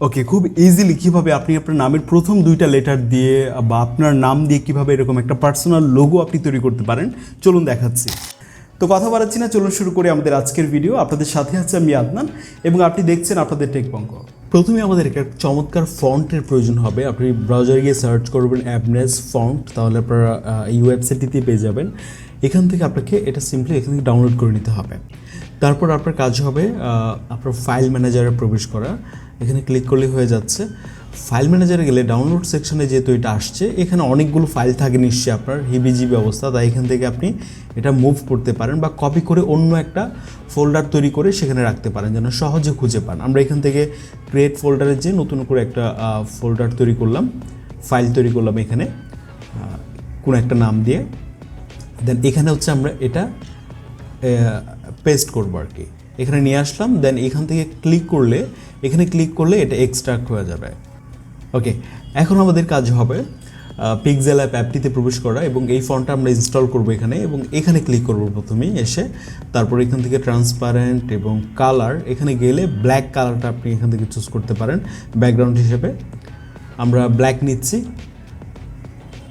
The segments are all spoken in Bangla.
ওকে, খুব ইজিলি কীভাবে আপনি আপনার নামের প্রথম দুইটা লেটার দিয়ে বা আপনার নাম দিয়ে কীভাবে এরকম একটা পার্সোনাল লোগো আপনি তৈরি করতে পারেন চলুন দেখাচ্ছি। তো কথা বাড়াচ্ছি না, চলুন শুরু করি আমাদের আজকের ভিডিও। আপনাদের সাথে আছে আমি আদনান এবং আপনি দেখছেন আপনাদের টেক পঙ্ক। প্রথমে আমাদের একটা চমৎকার ফন্টের প্রয়োজন হবে। আপনি ব্রাউজারে গিয়ে সার্চ করবেন অ্যাবনেস ফন্ট, তাহলে আপনারা এই ওয়েবসাইটটিতে পেয়ে যাবেন। এখান থেকে আপনাকে এটা সিম্পলি এখান থেকে ডাউনলোড করে নিতে হবে। তারপর আপনার কাজ হবে আপনার ফাইল ম্যানেজারে প্রবেশ করা। এখানে ক্লিক করলে হয়ে যাচ্ছে। ফাইল ম্যানেজারে গেলে ডাউনলোড সেকশনে যেহেতু এটা আসছে, এখানে অনেকগুলো ফাইল থাকে নিশ্চয়ই আপনার হিবিজিবি অবস্থা, তাই এখান থেকে আপনি এটা মুভ করতে পারেন বা কপি করে অন্য একটা ফোল্ডার তৈরি করে সেখানে রাখতে পারেন যেন সহজে খুঁজে পান। আমরা এখান থেকে ক্রিয়েট ফোল্ডারে যে নতুন করে একটা ফোল্ডার তৈরি করলাম, ফাইল তৈরি করলাম এখানে কোনো একটা নাম দিয়ে। দেন এখানে হচ্ছে আমরা এটা পেস্ট করবো আর কি, এখানে নিয়ে আসলাম। দেন এখান থেকে এখানে ক্লিক করলে এটা এক্সট্রাক্ট হয়ে যাবে। ওকে, এখন আমাদের কাজ হবে পিক্সেলঅ্যাপ অ্যাপটিতে প্রবেশ করা এবং এই ফন্টটা আমরা ইনস্টল করব এখানে, এবং এখানে ক্লিক করব প্রথমেই এসে। তারপর এখান থেকে ট্রান্সপারেন্ট এবং কালার, এখানে গেলে ব্ল্যাক কালারটা আপনি এখান থেকে চুজ করতে পারেন ব্যাকগ্রাউন্ড হিসেবে। আমরা ব্ল্যাক নিচ্ছি।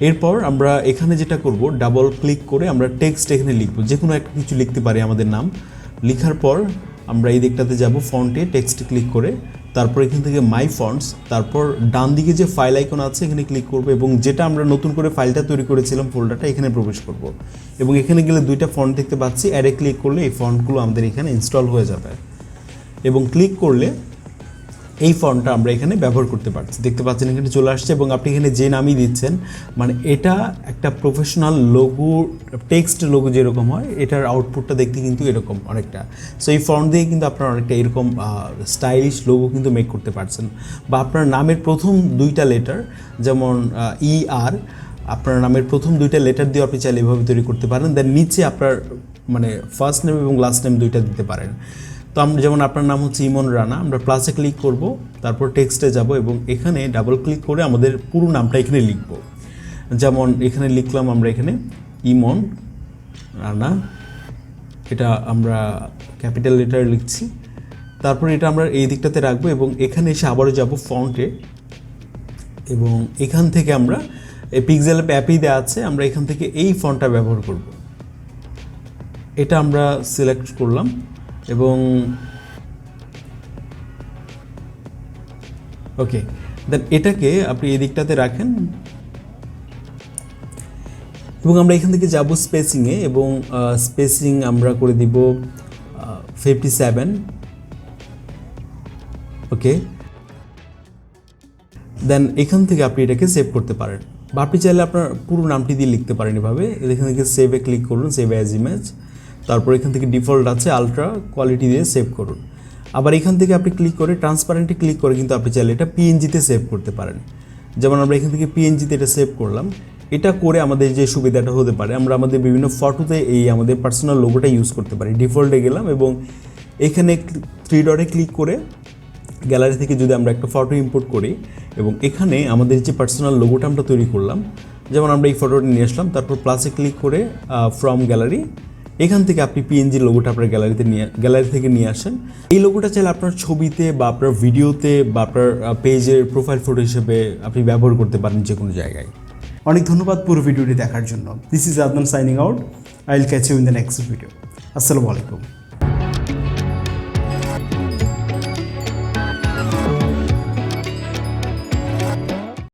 এরপর আমরা এখানে যেটা করব, ডাবল ক্লিক করে আমরা টেক্সট এখানে লিখব, যে কোনো একটা কিছু লিখতে পারি আমাদের নাম। লিখার পর আমরা এই দিকটাতে যাব, ফন্টে টেক্সট ক্লিক করে, তারপর এখান থেকে মাই ফন্টস, তারপর ডান দিকে যে ফাইল আইকন আছে এখানে ক্লিক করব এবং যেটা আমরা নতুন করে ফাইলটা তৈরি করেছিলাম ফোল্ডারটা এখানে প্রবেশ করব। এবং এখানে গেলে দুইটা ফন্ট দেখতে পাচ্ছি, অ্যাডে ক্লিক করলে এই ফন্টগুলো আমাদের এখানে ইনস্টল হয়ে যাবে এবং ক্লিক করলে এই ফন্টটা আমরা এখানে ব্যবহার করতে পারছি। দেখতে পাচ্ছেন এখানে চলে আসছে এবং আপনি এখানে যে নামই দিচ্ছেন, মানে এটা একটা প্রফেশনাল লোগো, টেক্সট লোগো যেরকম হয় এটার আউটপুটটা দেখতে কিন্তু এরকম অনেকটা। সো এই ফন্ট দিয়ে কিন্তু আপনারা অনেকটা এরকম স্টাইলিশ লোগো কিন্তু মেক করতে পারছেন। বা আপনার নামের প্রথম দুইটা লেটার, যেমন ER, আপনার নামের প্রথম দুইটা লেটার দিয়ে আপনি চাইলে এভাবে তৈরি করতে পারেন। দেন নিচে আপনার মানে ফার্স্ট নেম এবং লাস্ট নেম দুইটা দিতে পারেন। তো আমরা যেমন আপনার নাম হচ্ছে ইমন রানা, আমরা প্লাসে ক্লিক করব, তারপর টেক্সটে যাব এবং এখানে ডাবল ক্লিক করে আমাদের পুরো নামটা এখানে লিখব। যেমন এখানে লিখলাম আমরা এখানে ইমন রানা, এটা আমরা ক্যাপিটাল লেটার লিখছি। তারপর এটা আমরা এই দিকটাতে রাখবো এবং এখানে এসে আবারও যাব ফন্টে এবং এখান থেকে আমরা এই পিক্সেলঅ্যাপ অ্যাপই দেওয়া আছে, আমরা এখান থেকে এই ফন্টটা ব্যবহার করব। এটা আমরা সিলেক্ট করলাম এবং ওকে, দেন এটাকে আপনি এই দিকটাতে রাখেন এবং আমরা এখান থেকে যাব স্পেসিংয়ে এবং স্পেসিং আমরা করে দিব 57। ওকে, দেন এখান থেকে আপনি এটাকে সেভ করতে পারেন বা আপনি চাইলে আপনার পুরো নামটি দিয়ে লিখতে পারেন এভাবে। এখান থেকে সেভে ক্লিক করুন, সেভ অ্যাজ ইমেজ। তারপর এখান থেকে ডিফল্ট আছে আলট্রা কোয়ালিটি দিয়ে সেভ করুন। আবার এখান থেকে আপনি ক্লিক করে ট্রান্সপারেন্টে ক্লিক করে কিন্তু আপনি চাইলে এটা PNG-তে সেভ করতে পারেন। যেমন আমরা এখান থেকে PNG-তে এটা সেভ করলাম। এটা করে আমাদের যে সুবিধাটা হতে পারে, আমরা আমাদের বিভিন্ন ফটোতে এই আমাদের পার্সোনাল লোগোটা ইউজ করতে পারি। ডিফল্টে গেলাম এবং এখানে 3 ডটে ক্লিক করে গ্যালারি থেকে যদি আমরা একটা ফটো ইম্পোর্ট করি এবং এখানে আমাদের যে পার্সোনাল লোগোটা আমরা তৈরি করলাম, যেমন আমরা এই ফটোটা নিয়ে আসলাম, তারপর প্লাসে ক্লিক করে ফ্রম গ্যালারি, এখান থেকে আপনি PNG লোগোটা আপনার গ্যালারি থেকে নিয়ে আসেন। এই লোগোটা চাইলে আপনার ছবিতে বা আপনার ভিডিওতে বা আপনার পেজের প্রোফাইল ফটো হিসেবে আপনি ব্যবহার করতে পারেন যে কোনো জায়গায়। অনেক ধন্যবাদ পুরো ভিডিওটি দেখার জন্য। This is Adnan signing out. I will catch you in the next video. আসসালামু আলাইকুম।